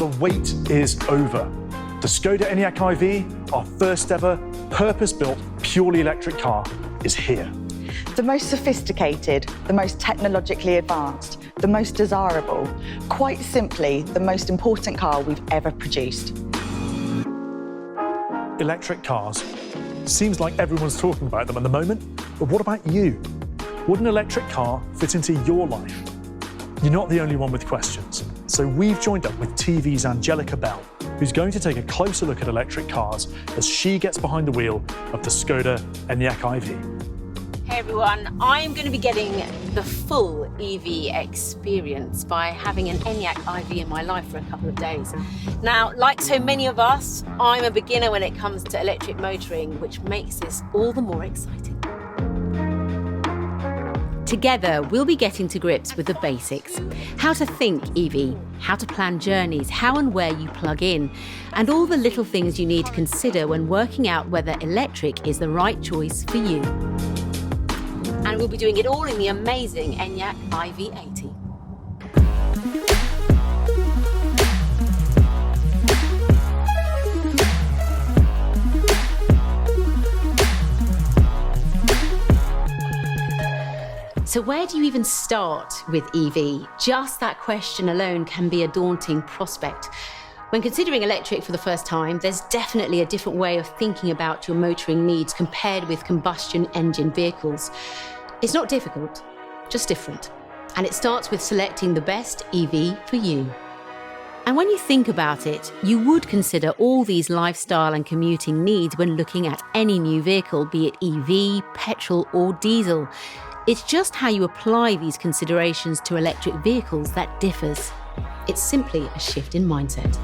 the wait is over. The ŠKODA ENYAQ iV, our first ever purpose-built purely electric car, is here. The most sophisticated, the most technologically advanced, the most desirable, quite simply, the most important car we've ever produced. Electric cars. Seems like everyone's talking about them at the moment, but what about you? Would an electric car fit into your life? You're not the only one with questions, so we've joined up with TV's Angelica Bell, who's going to take a closer look at electric cars as she gets behind the wheel of the ŠKODA ENYAQ iV. Hey everyone, I'm going to be getting the full EV experience by having an ENYAQ iV in my life for a couple of days. Now, like so many of us, I'm a beginner when it comes to electric motoring, which makes this all the more exciting. Together, we'll be getting to grips with the basics. How to think EV, how to plan journeys, how and where you plug in, and all the little things you need to consider when working out whether electric is the right choice for you. And we'll be doing it all in the amazing ENYAQ iV80. So where do you even start with EV? Just that question alone can be a daunting prospect. When considering electric for the first time, there's definitely a different way of thinking about your motoring needs compared with combustion engine vehicles. It's not difficult, just different. And it starts with selecting the best EV for you. And when you think about it, you would consider all these lifestyle and commuting needs when looking at any new vehicle, be it EV, petrol or diesel. It's just how you apply these considerations to electric vehicles that differs. It's simply a shift in mindset.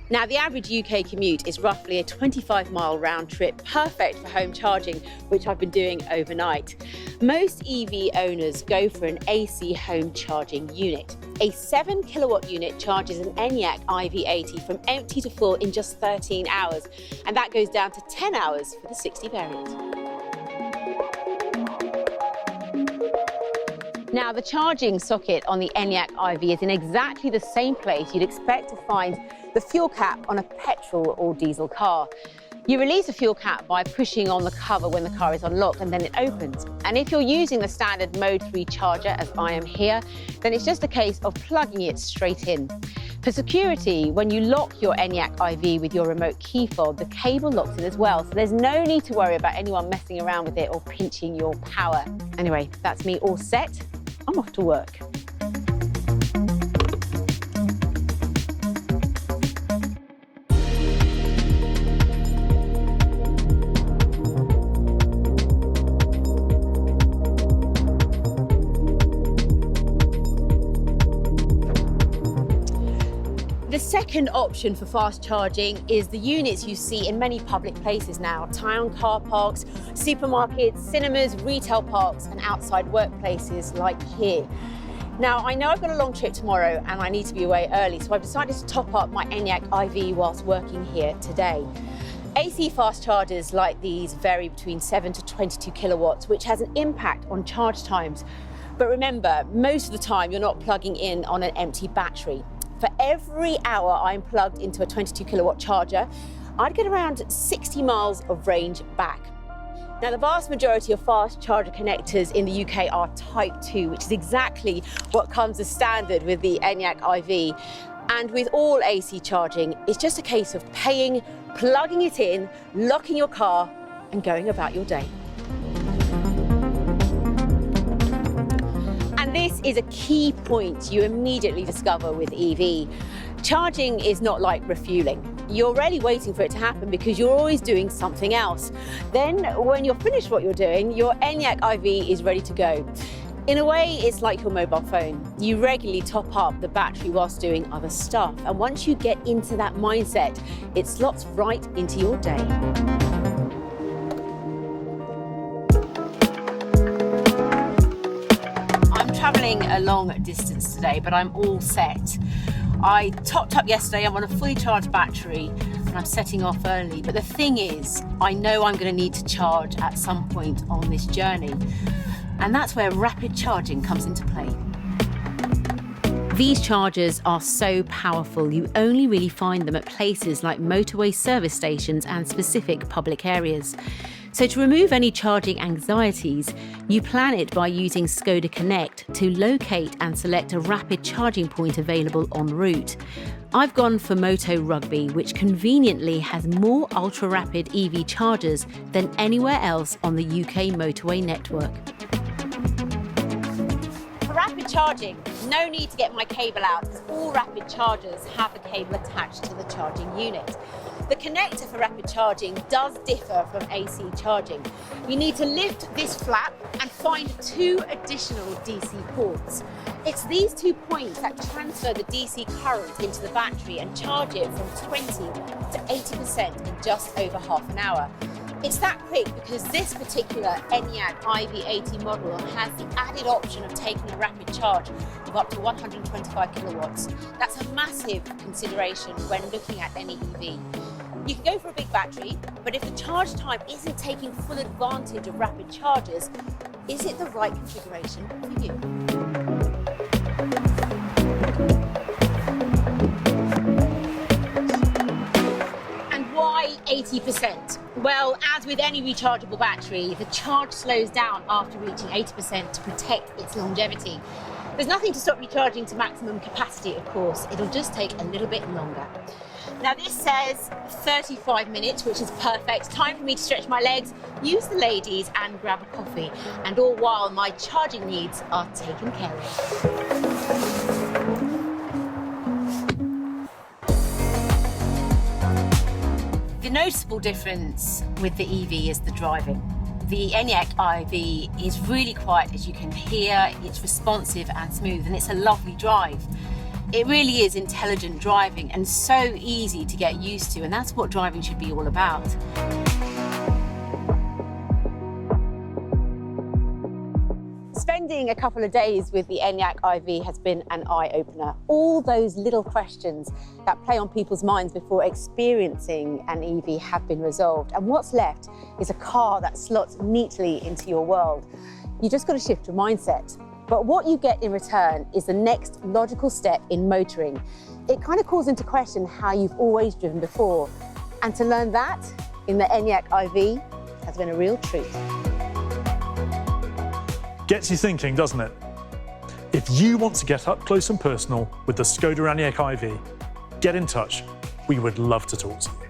Now, the average UK commute is roughly a 25-mile round trip, perfect for home charging, which I've been doing overnight. Most EV owners go for an AC home charging unit. A 7-kilowatt unit charges an ENYAQ iV80 from empty to full in just 13 hours, and that goes down to 10 hours for the 60 variant. Now, the charging socket on the ENYAQ iV is in exactly the same place you'd expect to find the fuel cap on a petrol or diesel car. You release the fuel cap by pushing on the cover when the car is unlocked, and then it opens. And if you're using the standard Mode 3 charger, as I am here, then it's just a case of plugging it straight in. For security, when you lock your ENYAQ iV with your remote key fob, the cable locks in as well, so there's no need to worry about anyone messing around with it or pinching your power. Anyway, that's me all set. I'm off to work. The second option for fast charging is the units you see in many public places now: town car parks, supermarkets, cinemas, retail parks, and outside workplaces like here. Now, I know I've got a long trip tomorrow and I need to be away early, so I've decided to top up my ENYAQ iV whilst working here today. AC fast chargers like these vary between 7 to 22 kilowatts, which has an impact on charge times. But remember, most of the time you're not plugging in on an empty battery. For every hour I'm plugged into a 22 kilowatt charger, I'd get around 60 miles of range back. Now, the vast majority of fast charger connectors in the UK are Type 2, which is exactly what comes as standard with the ENYAQ iV. And with all AC charging, it's just a case of paying, plugging it in, locking your car, and going about your day. This is a key point you immediately discover with EV. Charging is not like refueling. You're rarely waiting for it to happen because you're always doing something else. Then, when you're finished what you're doing, your ENYAQ iV is ready to go. In a way, it's like your mobile phone. You regularly top up the battery whilst doing other stuff. And once you get into that mindset, it slots right into your day. Travelling a long distance today, but I'm all set. I topped up yesterday, I'm on a fully charged battery and I'm setting off early. But the thing is, I know I'm going to need to charge at some point on this journey. And that's where rapid charging comes into play. These chargers are so powerful, you only really find them at places like motorway service stations and specific public areas. So to remove any charging anxieties, you plan it by using ŠKODA Connect to locate and select a rapid charging point available en route. I've gone for Moto Rugby, which conveniently has more ultra-rapid EV chargers than anywhere else on the UK motorway network. For rapid charging, no need to get my cable out because all rapid chargers have a cable attached to the charging unit. The connector for rapid charging does differ from AC charging. You need to lift this flap and find 2 additional DC ports. It's these 2 points that transfer the DC current into the battery and charge it from 20 to 80% in just over half an hour. It's that quick because this particular ENYAQ IV80 model has the added option of taking a rapid charge of up to 125 kilowatts. That's a massive consideration when looking at any EV. You can go for a big battery, but if the charge time isn't taking full advantage of rapid chargers, is it the right configuration for you? And why 80%? Well, as with any rechargeable battery, the charge slows down after reaching 80% to protect its longevity. There's nothing to stop you charging to maximum capacity, of course. It'll just take a little bit longer. Now this says 35 minutes, which is perfect. Time for me to stretch my legs, use the ladies and grab a coffee. And all while my charging needs are taken care of. The noticeable difference with the EV is the driving. The ENYAQ IV is really quiet, as you can hear. It's responsive and smooth, and it's a lovely drive. It really is intelligent driving and so easy to get used to, and that's what driving should be all about. Spending a couple of days with the ENYAQ IV has been an eye-opener. All those little questions that play on people's minds before experiencing an EV have been resolved, and what's left is a car that slots neatly into your world. You just got to shift your mindset. But what you get in return is the next logical step in motoring. It kind of calls into question how you've always driven before. And to learn that in the ENYAQ IV has been a real treat. Gets you thinking, doesn't it? If you want to get up close and personal with the ŠKODA ENYAQ IV, get in touch. We would love to talk to you.